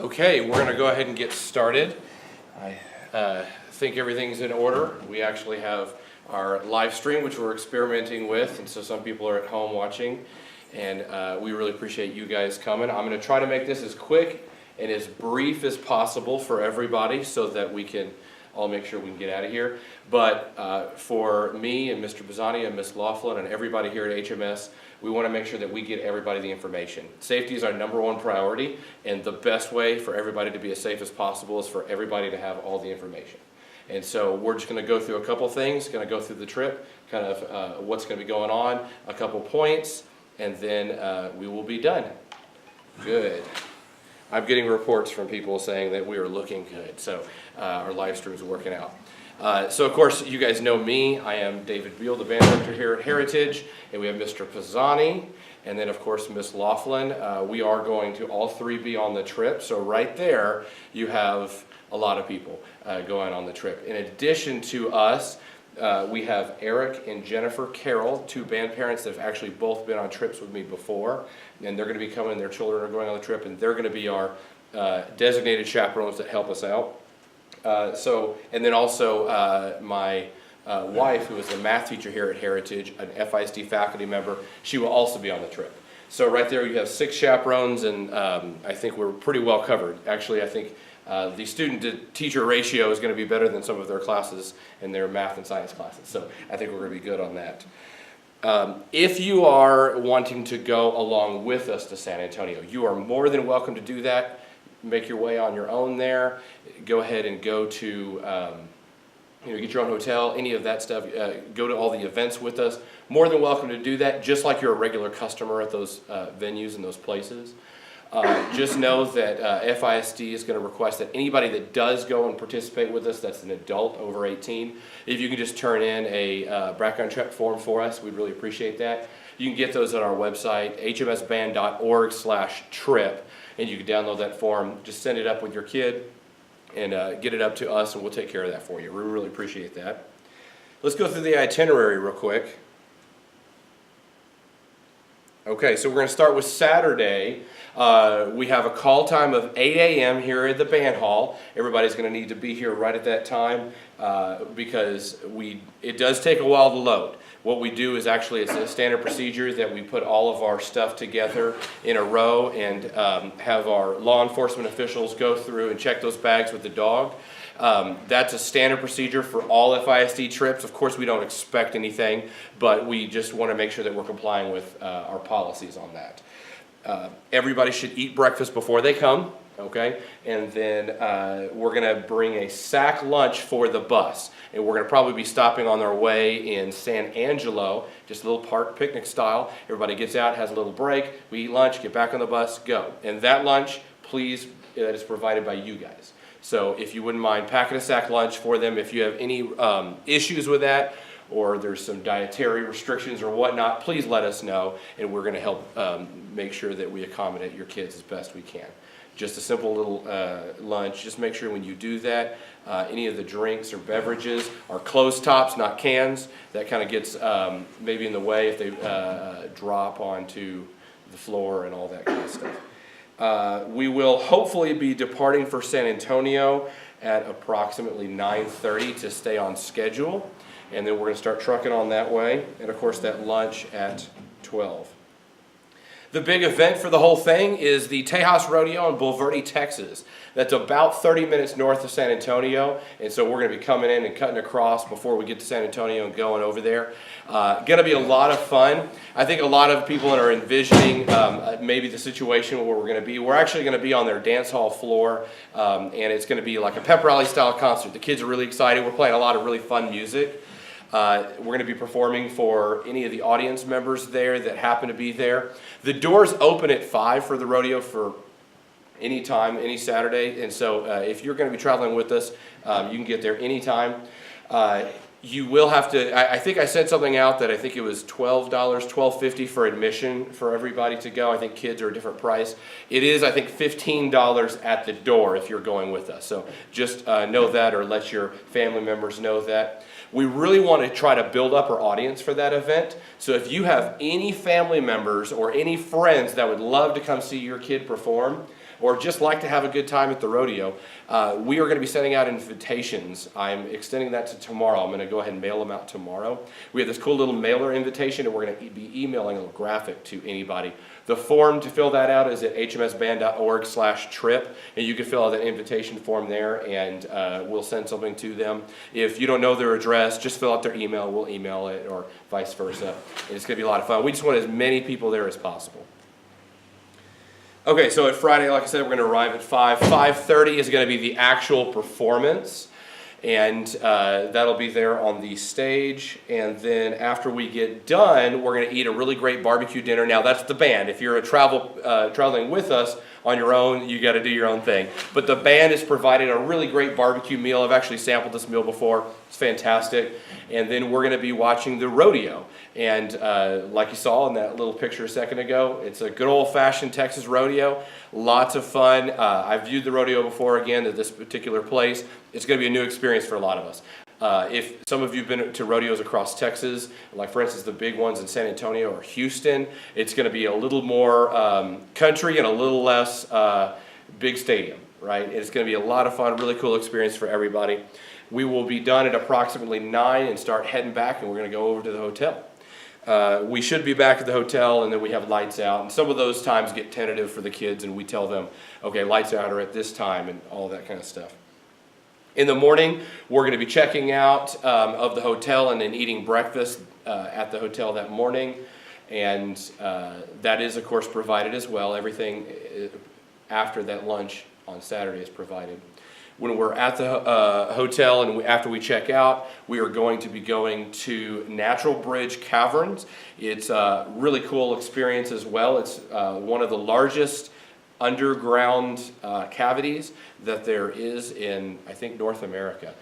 Okay, we're going to go ahead and get started. I think everything's in order. We actually have our live stream, which we're experimenting with, and so some people are at home watching, and we really appreciate you guys coming. I'm going to try to make this as quick and as brief as possible for everybody so that we can all make sure we can get out of here. But for me and Mr. Pisani and Ms. Laughlin and everybody here at HMS, we want to make sure that we get everybody the information. Safety is our #1 priority, and the best way for everybody to be as safe as possible is for everybody to have all the information. And so we're just going to go through a couple things, going to go through the trip, kind of what's going to be going on, a couple points, and then we will be done. Good. I'm getting reports from people saying that we are looking good, so our live stream's working out. So of course, you guys know me. I am David Beal, the band director here at Heritage, and we have Mr. Pisani, and then of course Ms. Laughlin. We are going to all three be on the trip, so right there you have a lot of people going on the trip. In addition to us, we have Eric and Jennifer Carroll, two band parents that have actually both been on trips with me before, and they're going to be coming. Their children are going on the trip, and they're going to be our designated chaperones that help us out. And then also my wife, who is the math teacher here at Heritage, an FISD faculty member, she will also be on the trip. So right there you have 6 chaperones, and I think we're pretty well covered. Actually, I think the student-to-teacher ratio is going to be better than some of their classes in their math and science classes. So I think we're going to be good on that. If you are wanting to go along with us to San Antonio, you are more than welcome to do that. Make your way on your own there. Go ahead and go to, get your own hotel, any of that stuff. Go to all the events with us. More than welcome to do that, just like you're a regular customer at those venues and those places. Just know that FISD is going to request that anybody that does go and participate with us, that's an adult over 18, if you can just turn in a background check form for us, we'd really appreciate that. You can get those at our website, hmsband.org/trip. And you can download that form, just send it up with your kid, and get it up to us, and we'll take care of that for you. We really appreciate that. Let's go through the itinerary real quick. Okay, so we're going to start with Saturday. We have a call time of 8 a.m. here at the band hall. Everybody's going to need to be here right at that time because it does take a while to load. What we do is actually, it's a standard procedure that we put all of our stuff together in a row and have our law enforcement officials go through and check those bags with the dog. That's a standard procedure for all FISD trips. Of course, we don't expect anything, but we just want to make sure that we're complying with our policies on that. Everybody should eat breakfast before they come, okay? And then we're going to bring a sack lunch for the bus. And we're going to probably be stopping on our way in San Angelo, just a little park picnic style. Everybody gets out, has a little break, we eat lunch, get back on the bus, go. And that lunch, please, that is provided by you guys. So if you wouldn't mind packing a sack lunch for them, if you have any issues with that, or there's some dietary restrictions or whatnot, please let us know, and we're going to help make sure that we accommodate your kids as best we can. Just a simple little lunch. Just make sure when you do that, any of the drinks or beverages are closed tops, not cans. That kind of gets maybe in the way if they drop onto the floor and all that kind of stuff. We will hopefully be departing for San Antonio at approximately 9:30 to stay on schedule. And then we're going to start trucking on that way. And of course that lunch at 12. The big event for the whole thing is the Tejas Rodeo in Bulverde, Texas. That's about 30 minutes north of San Antonio, and so we're going to be coming in and cutting across before we get to San Antonio and going over there. Going to be a lot of fun. I think a lot of people are envisioning maybe the situation where we're going to be. We're actually going to be on their dance hall floor, and it's going to be like a pep rally style concert. The kids are really excited. We're playing a lot of really fun music. We're going to be performing for any of the audience members there that happen to be there. The doors open at 5 for the rodeo for any time, any Saturday. And so if you're going to be traveling with us, you can get there anytime. You will have to, I think I sent something out that I think it was $12, $12.50 for admission for everybody to go. I think kids are a different price. It is, I think, $15 at the door if you're going with us. So just know that, or let your family members know that. We really want to try to build up our audience for that event. So if you have any family members or any friends that would love to come see your kid perform, or just like to have a good time at the rodeo, we are going to be sending out invitations. I'm extending that to tomorrow. I'm going to go ahead and mail them out tomorrow. We have this cool little mailer invitation, and we're going to be emailing a little graphic to anybody. The form to fill that out is at hmsband.org/trip, and you can fill out that invitation form there, and we'll send something to them. If you don't know their address, just fill out their email. We'll email it, or vice versa. And it's going to be a lot of fun. We just want as many people there as possible. Okay, so at Friday, like I said, we're going to arrive at 5. 5:30 is going to be the actual performance. And that'll be there on the stage. And then after we get done, we're going to eat a really great barbecue dinner. Now, that's the band. If you're traveling with us on your own, you got to do your own thing. But the band is providing a really great barbecue meal. I've actually sampled this meal before. It's fantastic. And then we're going to be watching the rodeo. And like you saw in that little picture a second ago, it's a good old-fashioned Texas rodeo. Lots of fun. I've viewed the rodeo before, again, at this particular place. It's going to be a new experience for a lot of us. If some of you have been to rodeos across Texas, like for instance the big ones in San Antonio or Houston, it's going to be a little more country and a little less big stadium, right? It's going to be a lot of fun, really cool experience for everybody. We will be done at approximately 9 and start heading back, and we're going to go over to the hotel. We should be back at the hotel, and then we have lights out, and some of those times get tentative for the kids, and we tell them, okay, lights out are at this time, and all that kind of stuff. In the morning, we're going to be checking out of the hotel and then eating breakfast at the hotel that morning, and that is, of course, provided as well. Everything after that lunch on Saturday is provided. When we're at the hotel and after we check out, we are going to be going to Natural Bridge Caverns. It's a really cool experience as well. It's one of the largest underground cavities that there is in, I think, North America.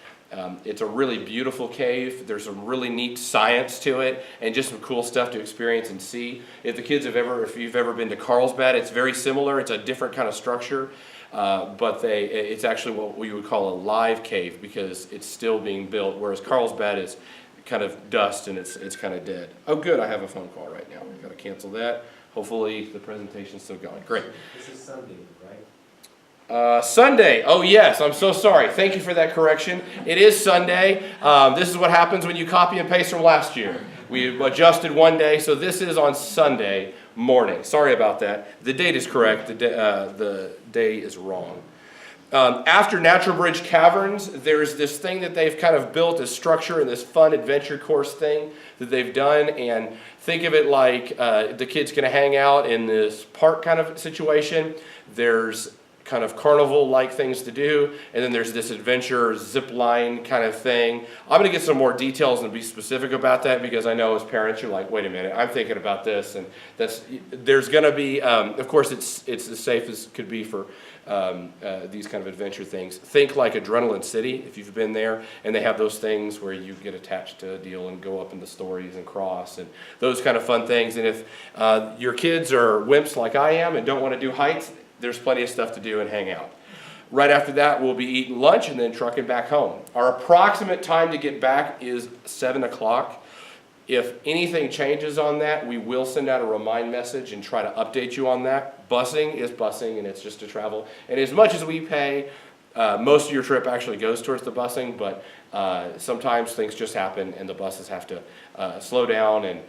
It's a really beautiful cave. There's some really neat science to it and just some cool stuff to experience and see. If you've ever been to Carlsbad, it's very similar. It's a different kind of structure. But it's actually what we would call a live cave because it's still being built, whereas Carlsbad is kind of dust and it's kind of dead. Oh good, I have a phone call right now. We've got to cancel that. Hopefully the presentation's still going. Great. This is Sunday, right? Sunday. Oh yes, I'm so sorry. Thank you for that correction. It is Sunday. This is what happens when you copy and paste from last year. We adjusted one day, so this is on Sunday morning. Sorry about that. The date is correct. The day is wrong. After Natural Bridge Caverns, there's this thing that they've kind of built, this structure and this fun adventure course thing that they've done. And think of it like the kids can hang out in this park kind of situation. There's kind of carnival-like things to do, and then there's this adventure zip line kind of thing. I'm going to get some more details and be specific about that because I know as parents you're like, wait a minute, I'm thinking about this, and there's going to be, of course, it's as safe as could be for these kind of adventure things. Think like Adrenaline City if you've been there, and they have those things where you get attached to a deal and go up into stories and cross and those kind of fun things. And if your kids are wimps like I am and don't want to do heights, there's plenty of stuff to do and hang out. Right after that, we'll be eating lunch and then trucking back home. Our approximate time to get back is 7 o'clock. If anything changes on that, we will send out a remind message and try to update you on that. Busing is busing, and it's just to travel. And as much as we pay, most of your trip actually goes towards the busing, but sometimes things just happen and the buses have to slow down and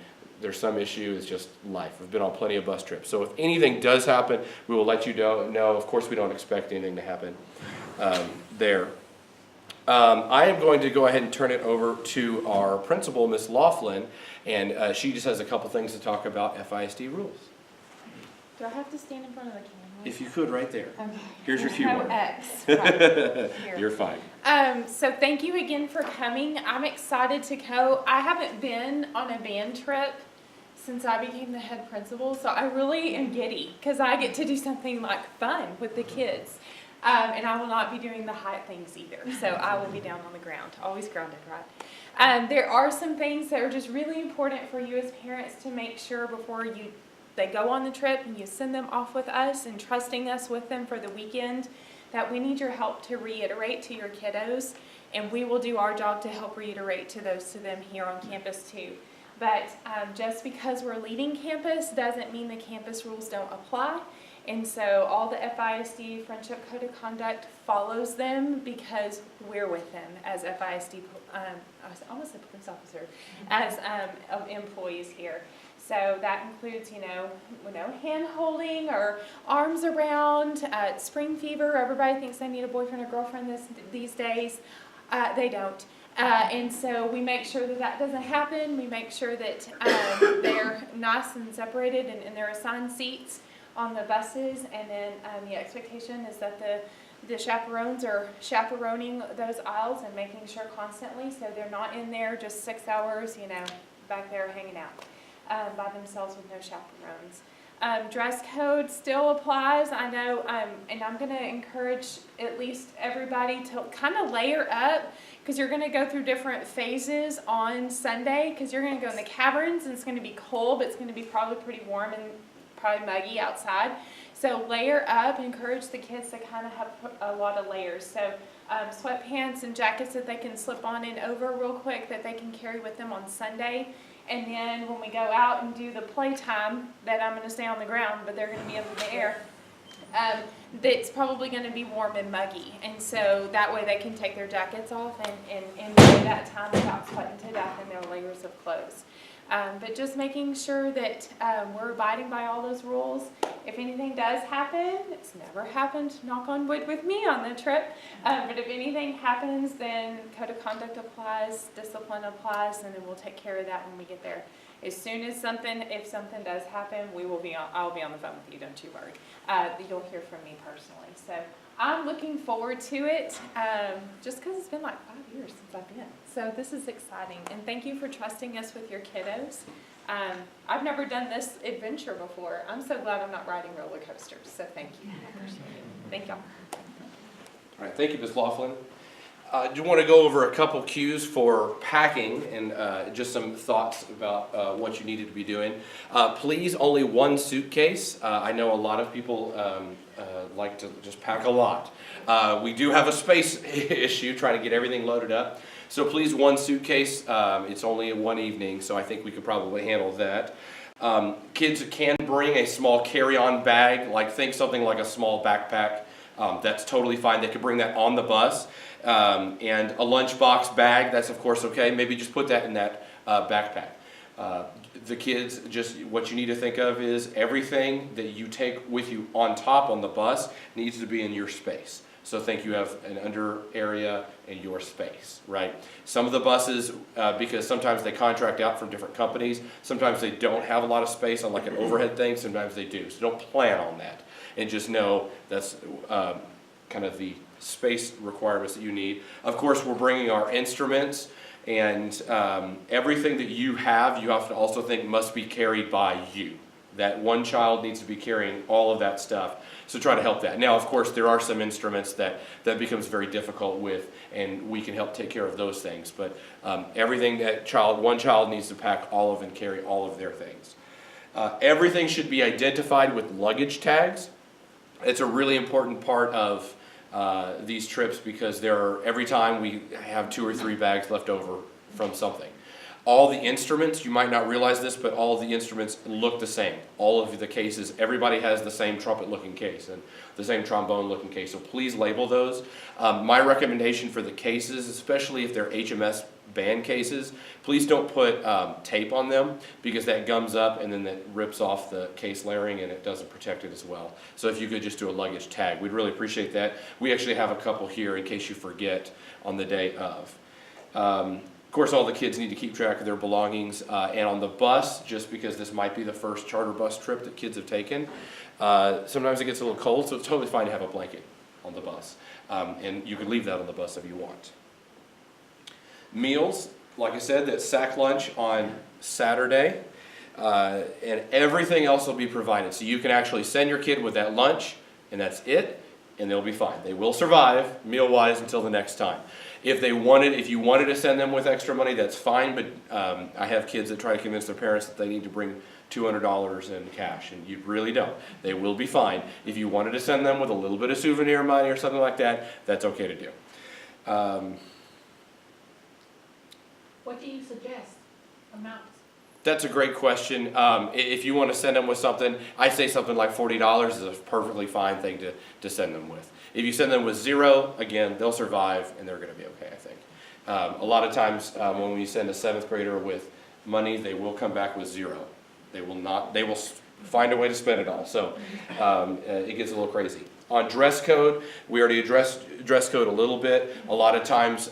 there's some issue. It's just life. We've been on plenty of bus trips. So if anything does happen, we will let you know. Of course, we don't expect anything to happen there. I am going to go ahead and turn it over to our principal, Miss Laughlin, and she just has a couple things to talk about FISD rules. Do I have to stand in front of the camera? If you could, right there. Okay. Here's your cue No card. X. Right. Here. You're fine. So thank you again for coming. I'm excited to go. I haven't been on a band trip since I became the head principal, so I really am giddy because I get to do something like fun with the kids. And I will not be doing the height things either, so I will be down on the ground, always grounded, right? There are some things that are just really important for you as parents to make sure before they go on the trip and you send them off with us and trusting us with them for the weekend, that we need your help to reiterate to your kiddos, and we will do our job to help reiterate to them here on campus too. But just because we're leaving campus doesn't mean the campus rules don't apply. And so all the FISD Friendship Code of Conduct follows them because we're with them as FISD, I almost said police officer, as employees here. So that includes, hand holding or arms around, spring fever. Everybody thinks they need a boyfriend or girlfriend these days. They don't. And so we make sure that that doesn't happen. We make sure that they're nice and separated and in their assigned seats on the buses. And then the expectation is that the chaperones are chaperoning those aisles and making sure constantly so they're not in there just 6 hours, back there hanging out by themselves with no chaperones. Dress code still applies, I know, and I'm going to encourage at least everybody to kind of layer up because you're going to go through different phases on Sunday because you're going to go in the caverns and it's going to be cold, but it's going to be probably pretty warm and probably muggy outside. So layer up, encourage the kids to kind of have a lot of layers. So sweatpants and jackets that they can slip on and over real quick that they can carry with them on Sunday. And then when we go out and do the playtime, that I'm going to stay on the ground, but they're going to be up in the air, that's probably going to be warm and muggy. And so that way they can take their jackets off and enjoy that time without sweating to death in their layers of clothes. But just making sure that we're abiding by all those rules. If anything does happen, it's never happened, knock on wood, with me on the trip. But if anything happens, then code of conduct applies, discipline applies, and then we'll take care of that when we get there. As soon as if something does happen, I'll be on the phone with you, don't you worry. You'll hear from me personally. So I'm looking forward to it, just because it's been like 5 years since I've been. So this is exciting, and thank you for trusting us with your kiddos. I've never done this adventure before. I'm so glad I'm not riding roller coasters, so thank you. Thank y'all. All right, thank you, Ms. Laughlin. I do want to go over a couple cues for packing and just some thoughts about what you needed to be doing. Please, only one suitcase. I know a lot of people like to just pack a lot. We do have a space issue trying to get everything loaded up. So please, one suitcase. It's only one evening, so I think we could probably handle that. Kids can bring a small carry-on bag, think something like a small backpack. That's totally fine. They could bring that on the bus. And a lunchbox bag, that's of course okay. Maybe just put that in that backpack. The kids, just what you need to think of is everything that you take with you on top on the bus needs to be in your space. So think you have an under area in your space, right? Some of the buses, because sometimes they contract out from different companies, sometimes they don't have a lot of space on like an overhead thing, sometimes they do. So don't plan on that. And just know that's kind of the space requirements that you need. Of course, we're bringing our instruments and everything that you have to also think must be carried by you. That one child needs to be carrying all of that stuff. So try to help that. Now, of course, there are some instruments that becomes very difficult with, and we can help take care of those things. But everything that one child needs to pack all of and carry all of their things. Everything should be identified with luggage tags. It's a really important part of these trips because every time we have 2 or 3 bags left over from something. All the instruments, you might not realize this, but all of the instruments look the same. All of the cases, everybody has the same trumpet-looking case and the same trombone-looking case, so please label those. My recommendation for the cases, especially if they're HMS band cases, please don't put tape on them because that gums up and then that rips off the case layering and it doesn't protect it as well. So if you could just do a luggage tag, we'd really appreciate that. We actually have a couple here in case you forget on the day of. Of course, all the kids need to keep track of their belongings, and on the bus, just because this might be the first charter bus trip that kids have taken, sometimes it gets a little cold, so it's totally fine to have a blanket on the bus. And you can leave that on the bus if you want. Meals, like I said, that's sack lunch on Saturday, and everything else will be provided. So you can actually send your kid with that lunch, and that's it, and they'll be fine. They will survive meal-wise until the next time. If you wanted to send them with extra money, that's fine, but I have kids that try to convince their parents that they need to bring $200 in cash, and you really don't. They will be fine. If you wanted to send them with a little bit of souvenir money or something like that, that's okay to do. What do you suggest amounts? That's a great question. If you want to send them with something, I say something like $40 is a perfectly fine thing to send them with. If you send them with zero, again, they'll survive and they're going to be okay, I think. A lot of times when we send a 7th grader with money, they will come back with zero. They will find a way to spend it all. So it gets a little crazy. On dress code, we already addressed dress code a little bit. A lot of times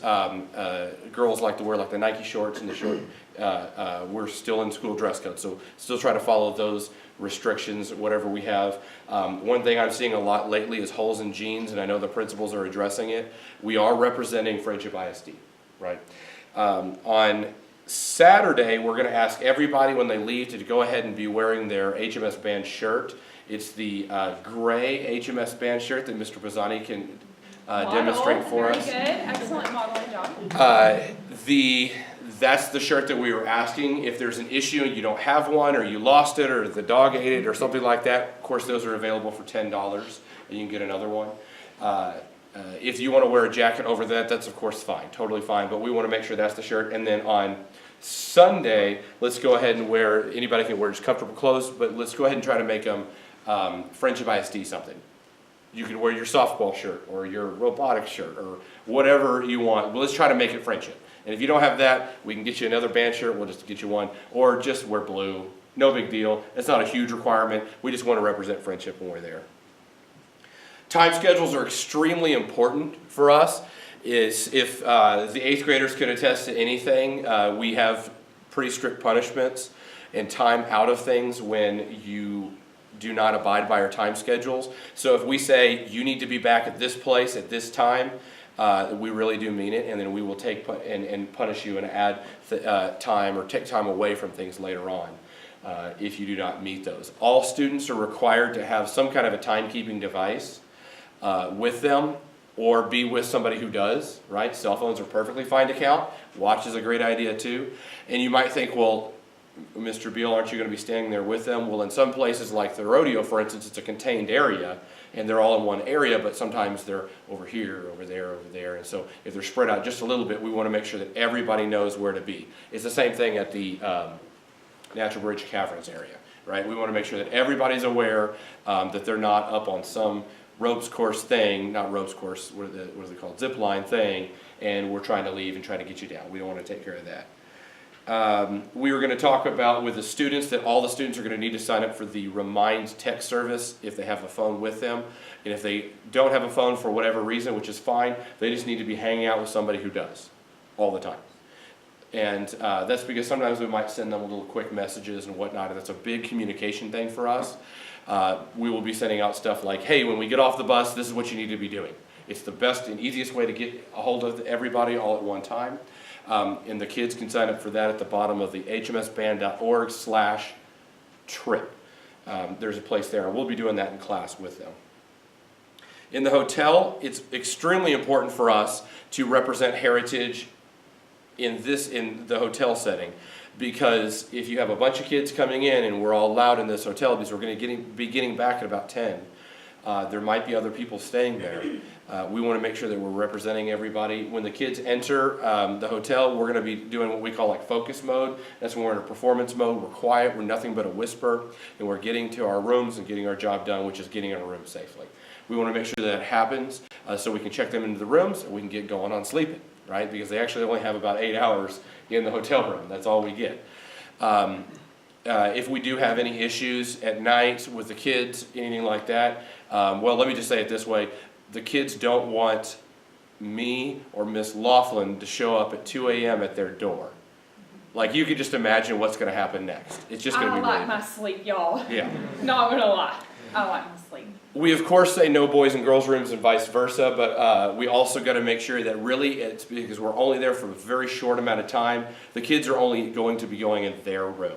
girls like to wear like the Nike shorts and the short. We're still in school dress code, so still try to follow those restrictions, whatever we have. One thing I'm seeing a lot lately is holes in jeans, and I know the principals are addressing it. We are representing Friendship ISD, right? On Saturday, we're going to ask everybody when they leave to go ahead and be wearing their HMS band shirt. It's the gray HMS band shirt that Mr. Pisani can demonstrate for us. Very good, excellent modeling job. That's the shirt that we were asking. If there's an issue and you don't have one, or you lost it, or the dog ate it, or something like that, of course those are available for $10, and you can get another one. If you want to wear a jacket over that, that's of course fine, totally fine, but we want to make sure that's the shirt. And then on Sunday, let's go ahead and wear, anybody can wear just comfortable clothes, but let's go ahead and try to make them Friendship ISD something. You can wear your softball shirt, or your robotics shirt, or whatever you want. But let's try to make it Friendship. And if you don't have that, we can get you another band shirt, we'll just get you one, or just wear blue. No big deal. It's not a huge requirement. We just want to represent Friendship when we're there. Time schedules are extremely important for us. If the 8th graders could attest to anything, we have pretty strict punishments and time out of things when you do not abide by our time schedules. So if we say you need to be back at this place at this time, we really do mean it, and then we will take and punish you and add time or take time away from things later on if you do not meet those. All students are required to have some kind of a timekeeping device with them, or be with somebody who does, right? Cell phones are perfectly fine to count. Watch is a great idea too. And you might think, well, Mr. Beal, aren't you going to be standing there with them? Well, in some places like the rodeo, for instance, it's a contained area, and they're all in one area, but sometimes they're over here, over there, and so if they're spread out just a little bit, we want to make sure that everybody knows where to be. It's the same thing at the Natural Bridge Caverns area, right? We want to make sure that everybody's aware that they're not up on some ropes course thing, not ropes course, what is it called, zip line thing, and we're trying to leave and trying to get you down. We don't want to take care of that. We were going to talk about with the students that all the students are going to need to sign up for the Remind Tech service if they have a phone with them. And if they don't have a phone for whatever reason, which is fine, they just need to be hanging out with somebody who does all the time. And that's because sometimes we might send them little quick messages and whatnot, and that's a big communication thing for us. We will be sending out stuff like, hey, when we get off the bus, this is what you need to be doing. It's the best and easiest way to get a hold of everybody all at one time. And the kids can sign up for that at the bottom of the hmsband.org/trip. There's a place there, and we'll be doing that in class with them. In the hotel, it's extremely important for us to represent heritage in the hotel setting, because if you have a bunch of kids coming in and we're all loud in this hotel because we're going to be getting back at about 10, there might be other people staying there. We want to make sure that we're representing everybody. When the kids enter the hotel, we're going to be doing what we call like focus mode. That's when we're in a performance mode. We're quiet, we're nothing but a whisper, and we're getting to our rooms and getting our job done, which is getting in our room safely. We want to make sure that happens so we can check them into the rooms and we can get going on sleeping, right? Because they actually only have about 8 hours in the hotel room. That's all we get. If we do have any issues at night with the kids, anything like that, well, let me just say it this way. The kids don't want me or Miss Laughlin to show up at 2 a.m. at their door. Like, you could just imagine what's going to happen next. It's just going to be I like really my sleep, y'all. Yeah. Not gonna lie. I like my sleep. We, of course, say no boys and girls rooms and vice versa, but we also got to make sure that really, it's because we're only there for a very short amount of time, the kids are only going to be going in their room.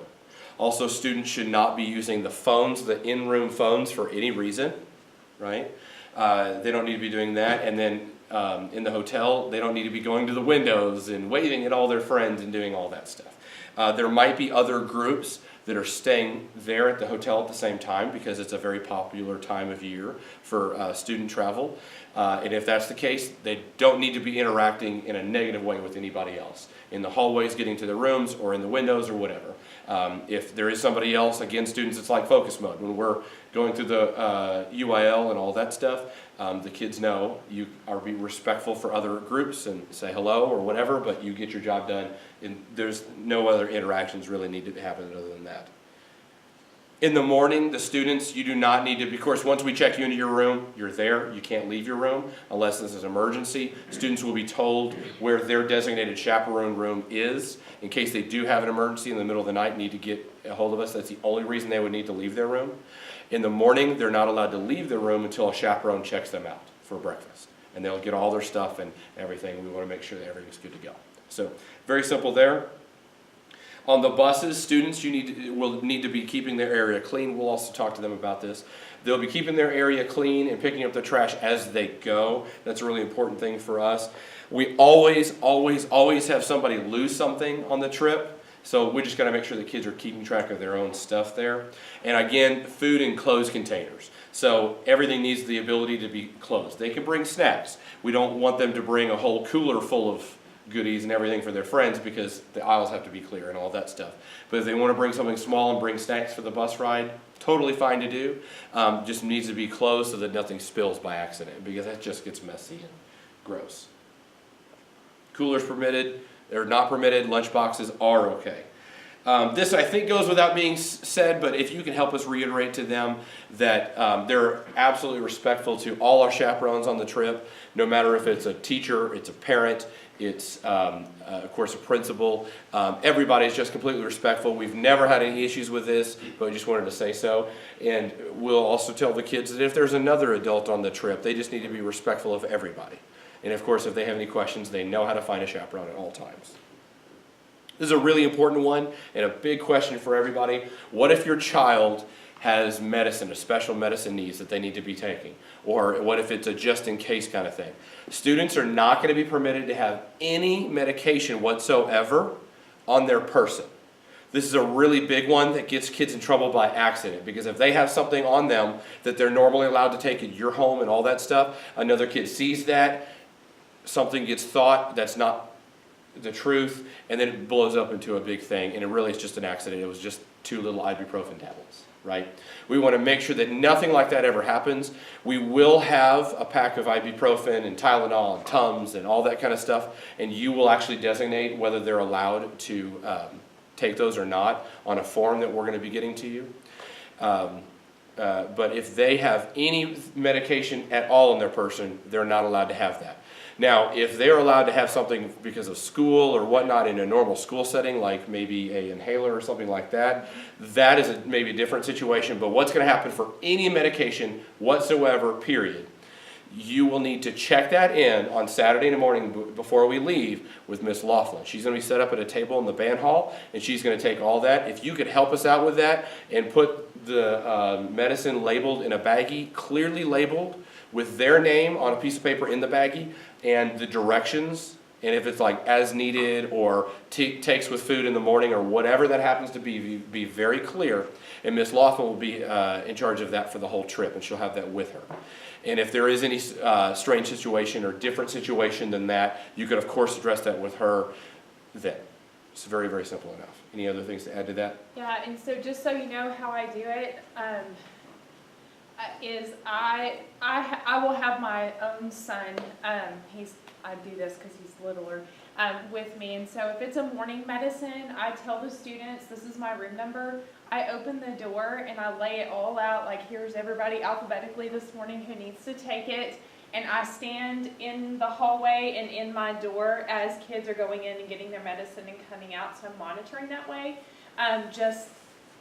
Also, students should not be using the phones, the in-room phones, for any reason, right? They don't need to be doing that. And then in the hotel, they don't need to be going to the windows and waving at all their friends and doing all that stuff. There might be other groups that are staying there at the hotel at the same time because it's a very popular time of year for student travel. And if that's the case, they don't need to be interacting in a negative way with anybody else in the hallways, getting to their rooms, or in the windows, or whatever. If there is somebody else, again, students, it's like focus mode. When we're going through the UIL and all that stuff, the kids know you are be respectful for other groups and say hello or whatever, but you get your job done, and there's no other interactions really need to happen other than that. In the morning, the students, you do not need to, of course, once we check you into your room, you're there. You can't leave your room unless this is an emergency. Students will be told where their designated chaperone room is in case they do have an emergency in the middle of the night and need to get a hold of us. That's the only reason they would need to leave their room. In the morning, they're not allowed to leave their room until a chaperone checks them out for breakfast. And they'll get all their stuff and everything. We want to make sure that everything's good to go. So, very simple there. On the buses, students will need to be keeping their area clean. We'll also talk to them about this. They'll be keeping their area clean and picking up the trash as they go. That's a really important thing for us. We always have somebody lose something on the trip. So we just got to make sure the kids are keeping track of their own stuff there. And again, food in closed containers. So everything needs the ability to be closed. They can bring snacks. We don't want them to bring a whole cooler full of goodies and everything for their friends because the aisles have to be clear and all that stuff. But if they want to bring something small and bring snacks for the bus ride, totally fine to do. Just needs to be closed so that nothing spills by accident because that just gets messy and gross. Coolers permitted, they're not permitted, lunch boxes are okay. This I think goes without being said, but if you can help us reiterate to them that they're absolutely respectful to all our chaperones on the trip, no matter if it's a teacher, it's a parent, it's of course a principal. Everybody's just completely respectful. We've never had any issues with this, but we just wanted to say so. And we'll also tell the kids that if there's another adult on the trip, they just need to be respectful of everybody. And of course, if they have any questions, they know how to find a chaperone at all times. This is a really important one and a big question for everybody. What if your child has medicine, a special medicine needs that they need to be taking? Or what if it's a just-in-case kind of thing? Students are not going to be permitted to have any medication whatsoever on their person. This is a really big one that gets kids in trouble by accident because if they have something on them that they're normally allowed to take at your home and all that stuff, another kid sees that, something gets thought that's not the truth, and then it blows up into a big thing, and it really is just an accident. It was just 2 little ibuprofen tablets, right? We want to make sure that nothing like that ever happens. We will have a pack of ibuprofen and Tylenol and Tums and all that kind of stuff, and you will actually designate whether they're allowed to take those or not on a form that we're going to be getting to you. But if they have any medication at all in their person, they're not allowed to have that. Now, if they're allowed to have something because of school or whatnot in a normal school setting, like maybe an inhaler or something like that, that is maybe a different situation. But what's going to happen for any medication whatsoever, period, you will need to check that in on Saturday in the morning before we leave with Miss Laughlin. She's going to be set up at a table in the band hall, and she's going to take all that. If you could help us out with that and put the medicine labeled in a baggie, clearly labeled, with their name on a piece of paper in the baggie and the directions, and if it's like as needed or takes with food in the morning or whatever that happens to be very clear. And Miss Laughlin will be in charge of that for the whole trip, and she'll have that with her. And if there is any strange situation or different situation than that, you could of course address that with her then. It's very, very simple enough. Any other things to add to that? Yeah, and so just so you know how I do it, is I will have my own son, I do this because he's littler, with me. And so if it's a morning medicine, I tell the students, this is my room number. I open the door and I lay it all out, like here's everybody alphabetically this morning who needs to take it. And I stand in the hallway and in my door as kids are going in and getting their medicine and coming out. So I'm monitoring that way, just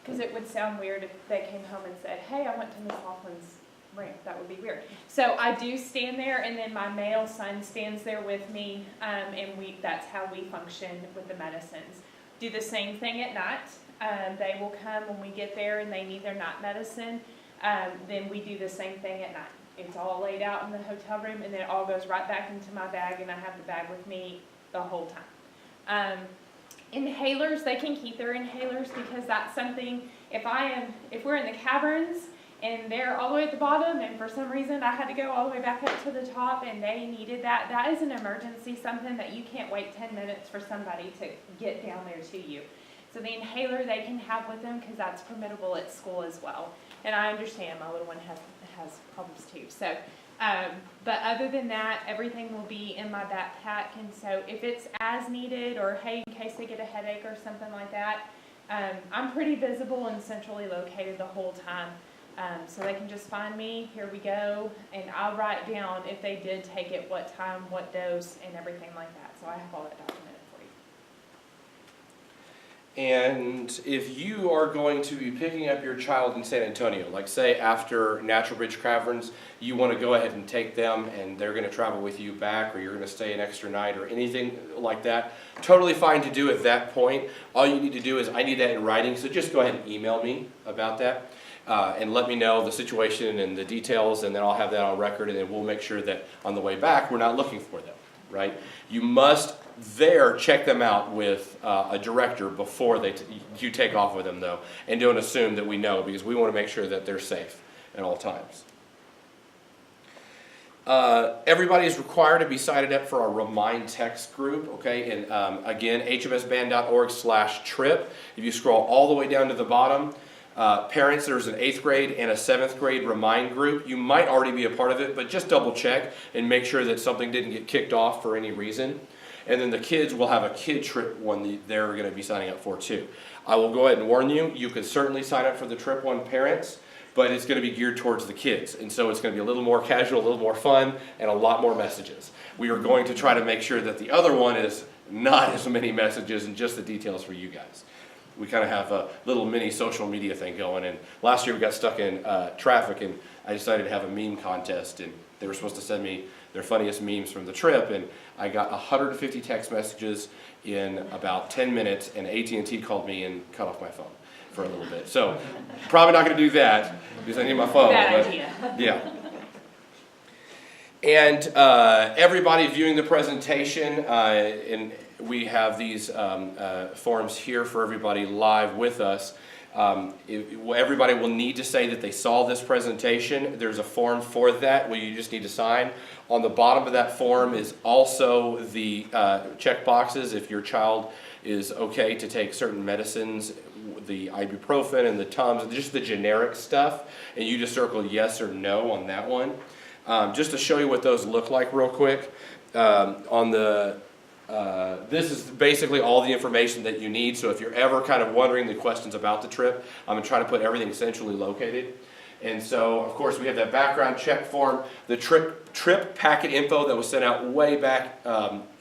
because it would sound weird if they came home and said, hey, I went to Miss Laughlin's room. That would be weird. So I do stand there, and then my male son stands there with me, and that's how we function with the medicines. Do the same thing at night. They will come when we get there and they need their night medicine. Then we do the same thing at night. It's all laid out in the hotel room, and then it all goes right back into my bag, and I have the bag with me the whole time. Inhalers, they can keep their inhalers because that's something, if we're in the caverns and they're all the way at the bottom and for some reason I had to go all the way back up to the top and they needed that is an emergency, something that you can't wait 10 minutes for somebody to get down there to you. So the inhaler they can have with them, because that's permittable at school as well. And I understand my little one has problems too. So, but other than that, everything will be in my backpack. And so if it's as needed, or hey, in case they get a headache or something like that, I'm pretty visible and centrally located the whole time. So they can just find me, here we go, and I'll write down if they did take it, what time, what dose, and everything like that. So I have all that documented for you. And if you are going to be picking up your child in San Antonio, like say after Natural Bridge Caverns, you want to go ahead and take them and they're going to travel with you back, or you're going to stay an extra night or anything like that, totally fine to do at that point. All you need to do is, I need that in writing, so just go ahead and email me about that. And let me know the situation and the details, and then I'll have that on record, and then we'll make sure that on the way back we're not looking for them, right? You must there check them out with a director before you take off with them, though, and don't assume that we know, because we want to make sure that they're safe at all times. Everybody is required to be signed up for our Remind text group, okay? And again, hmsband.org/trip. If you scroll all the way down to the bottom, parents, there's an 8th grade and a 7th grade Remind group. You might already be a part of it, but just double check and make sure that something didn't get kicked off for any reason. And then the kids will have a kid trip one they're going to be signing up for too. I will go ahead and warn you, you can certainly sign up for the trip one, parents, but it's going to be geared towards the kids. And so it's going to be a little more casual, a little more fun, and a lot more messages. We are going to try to make sure that the other one is not as many messages and just the details for you guys. We kind of have a little mini social media thing going, and last year we got stuck in traffic, and I decided to have a meme contest, and they were supposed to send me their funniest memes from the trip, and I got 150 text messages in about 10 minutes, and AT&T called me and cut off my phone for a little bit. So probably not going to do that because I need my phone. Bad idea. Yeah. And everybody viewing the presentation, and we have these forms here for everybody live with us. Everybody will need to say that they saw this presentation. There's a form for that where you just need to sign. On the bottom of that form is also the check boxes if your child is okay to take certain medicines, the ibuprofen and the Tums, just the generic stuff, and you just circle yes or no on that one. Just to show you what those look like real quick, this is basically all the information that you need. So if you're ever kind of wondering the questions about the trip, I'm going to try to put everything centrally located. And so, of course, we have that background check form, the trip packet info that was sent out way back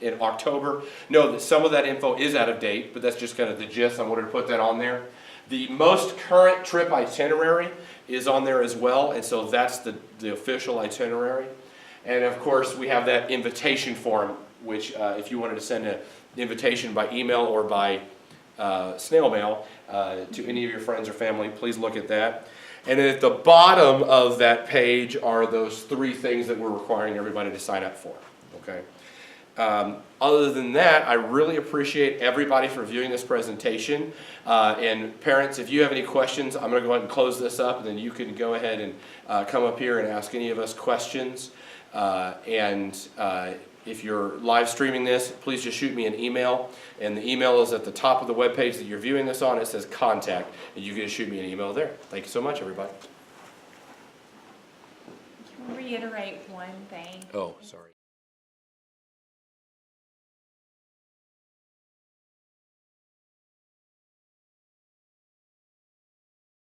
in October. Know that some of that info is out of date, but that's just kind of the gist. I wanted to put that on there. The most current trip itinerary is on there as well, and so that's the official itinerary. And of course, we have that invitation form, which if you wanted to send an invitation by email or by snail mail to any of your friends or family, please look at that. And then at the bottom of that page are those 3 things that we're requiring everybody to sign up for, okay? Other than that, I really appreciate everybody for viewing this presentation. And parents, if you have any questions, I'm going to go ahead and close this up, and then you can go ahead and come up here and ask any of us questions. If you're live streaming this, please just shoot me an email. And the email is at the top of the web page that you're viewing this on. It says contact, and you can just shoot me an email there. Thank you so much, everybody. Can we reiterate one thing? Oh, sorry.